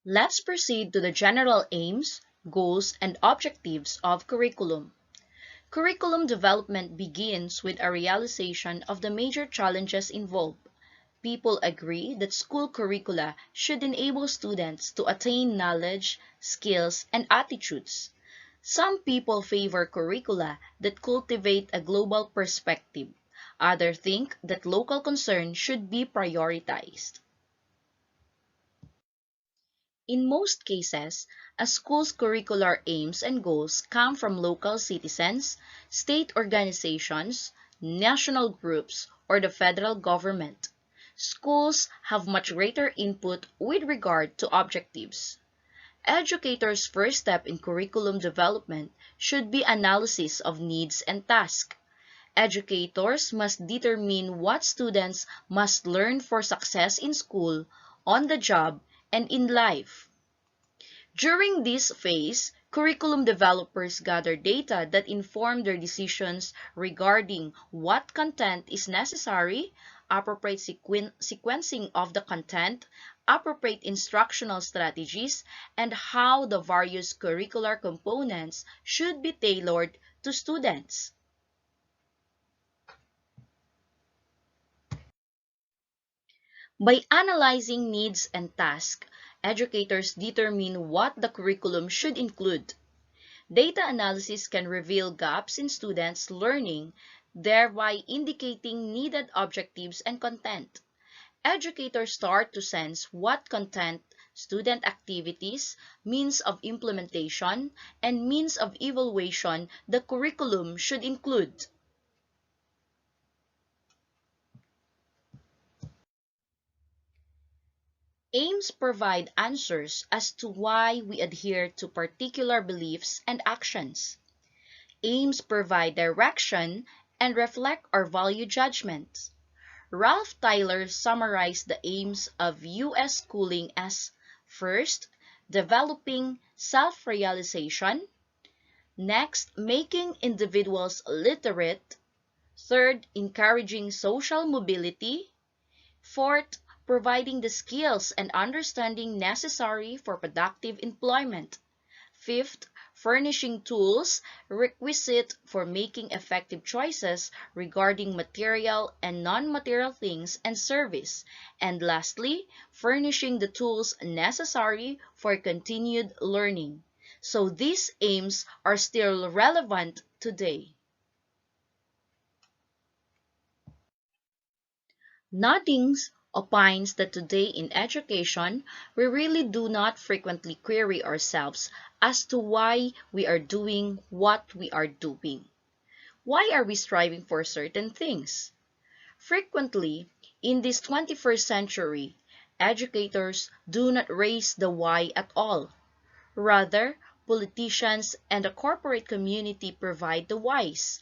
Let's proceed to the general aims, goals, and objectives of curriculum. Curriculum development begins with a realization of the major challenges involved. People agree that school curricula should enable students to attain knowledge, skills, and attitudes. Some people favor curricula that cultivate a global perspective. Others think that local concern should be prioritized. In most cases, a school's curricular aims and goals come from local citizens, state organizations, national groups, or the federal government. Schools have much greater input with regard to objectives. Educators' first step in curriculum development should be analysis of needs and tasks. Educators must determine what students must learn for success in school, on the job, and in life. During this phase, curriculum developers gather data that inform their decisions regarding what content is necessary, appropriate sequencing of the content, appropriate instructional strategies, and how the various curricular components should be tailored to students. By analyzing needs and tasks, educators determine what the curriculum should include. Data analysis can reveal gaps in students' learning, thereby indicating needed objectives and content. Educators start to sense what content, student activities, means of implementation, and means of evaluation the curriculum should include. Aims provide answers as to why we adhere to particular beliefs and actions. Aims provide direction and reflect our value judgments. Ralph Tyler summarized the aims of U.S. schooling as first, developing self-realization, next, making individuals literate, third, encouraging social mobility, fourth, providing the skills and understanding necessary for productive employment, fifth, furnishing tools requisite for making effective choices regarding material and non-material things and service, and lastly, furnishing the tools necessary for continued learning. So these aims are still relevant today. Noddings opines that today in education, we really do not frequently query ourselves as to why we are doing what we are doing. Why are we striving for certain things? Frequently, in this 21st century, educators do not raise the why at all. Rather, politicians and the corporate community provide the whys,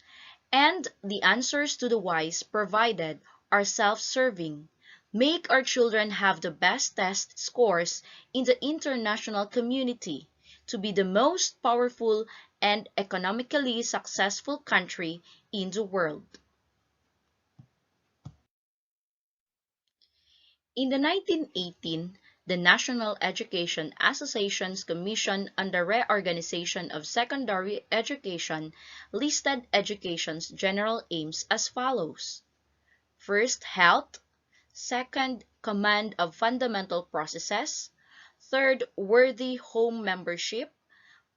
and the answers to the whys provided are self-serving. Make our children have the best test scores in the international community to be the most powerful and economically successful country in the world. In the 1918, the National Education Association's Commission on the Reorganization of Secondary Education listed education's general aims as follows. First, health. Second, command of fundamental processes. Third, worthy home membership.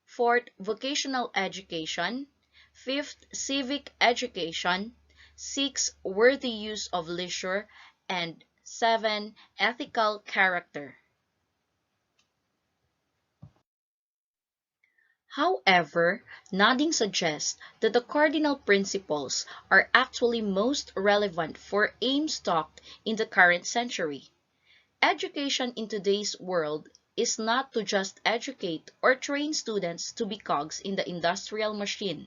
Fourth, vocational education. Fifth, civic education. Sixth, worthy use of leisure. And seven, ethical character. However, Nodding suggests that the cardinal principles are actually most relevant for aims taught in the current century. Education in today's world is not to just educate or train students to be cogs in the industrial machine.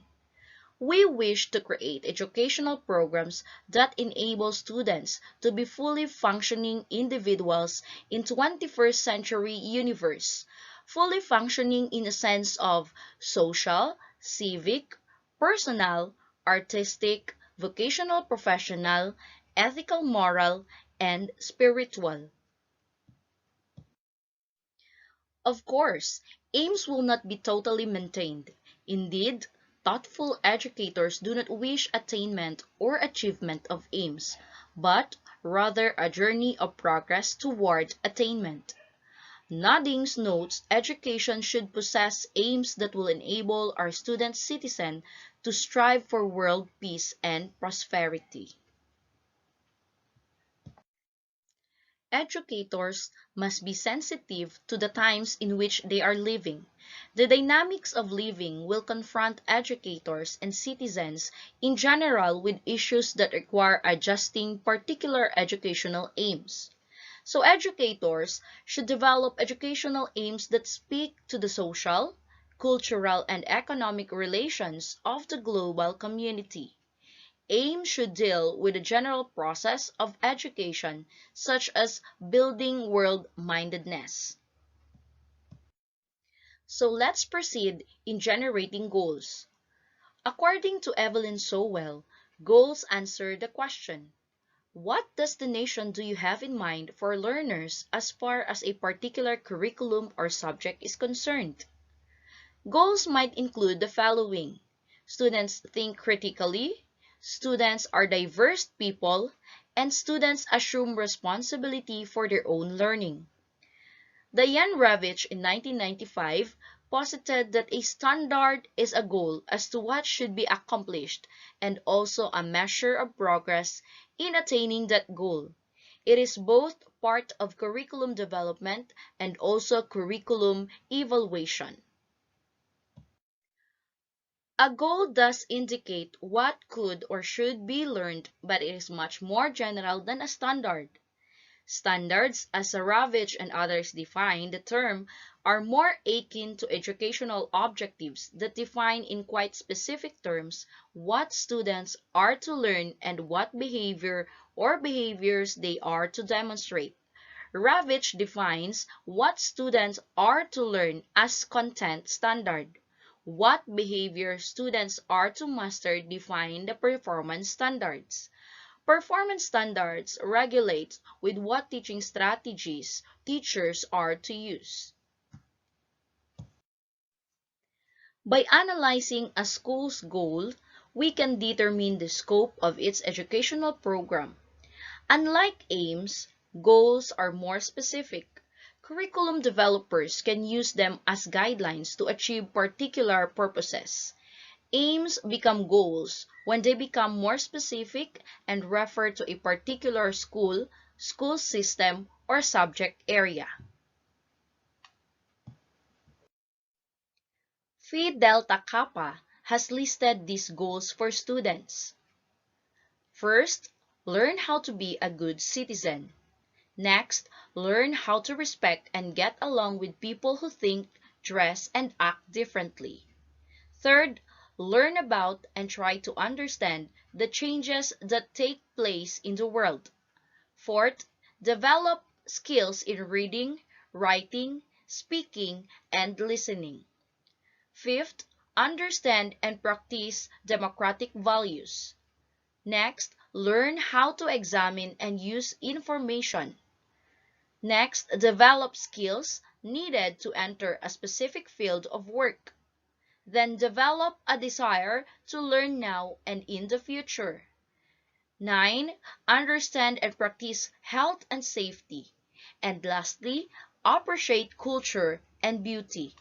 We wish to create educational programs that enable students to be fully functioning individuals in 21st century universe, fully functioning in a sense of social, civic, personal, artistic, vocational professional, ethical moral, and spiritual. Of course, aims will not be totally maintained. Indeed, thoughtful educators do not wish attainment or achievement of aims, but rather a journey of progress toward attainment. Noddings notes education should possess aims that will enable our student citizen to strive for world peace and prosperity. Educators must be sensitive to the times in which they are living. The dynamics of living will confront educators and citizens in general with issues that require adjusting particular educational aims. So educators should develop educational aims that speak to the social, cultural, and economic relations of the global community. AIM should deal with the general process of education, such as building world-mindedness. So let's proceed in generating goals. According to Evelyn Sowell, goals answer the question, what destination do you have in mind for learners as far as a particular curriculum or subject is concerned? Goals might include the following. Students think critically, students are diverse people, and students assume responsibility for their own learning. Diane Ravitch in 1995 posited that a standard is a goal as to what should be accomplished and also a measure of progress in attaining that goal. It is both part of curriculum development and also curriculum evaluation. A goal does indicate what could or should be learned, but it is much more general than a standard. Standards, as Ravitch and others define the term, are more akin to educational objectives that define in quite specific terms what students are to learn and what behavior or behaviors they are to demonstrate. Ravitch defines what students are to learn as content standard. What behavior students are to master define the performance standards. Performance standards regulate with what teaching strategies teachers are to use. By analyzing a school's goal, we can determine the scope of its educational program. Unlike aims, goals are more specific. Curriculum developers can use them as guidelines to achieve particular purposes. Aims become goals when they become more specific and refer to a particular school, school system, or subject area. Phi Delta Kappa has listed these goals for students. First, learn how to be a good citizen. Next, learn how to respect and get along with people who think, dress, and act differently. Third, learn about and try to understand the changes that take place in the world. Fourth, develop skills in reading, writing, speaking, and listening. Fifth, understand and practice democratic values. Next, learn how to examine and use information. Next, develop skills needed to enter a specific field of work. Then develop a desire to learn now and in the future. 9. Understand and practice health and safety. And lastly, appreciate culture and beauty.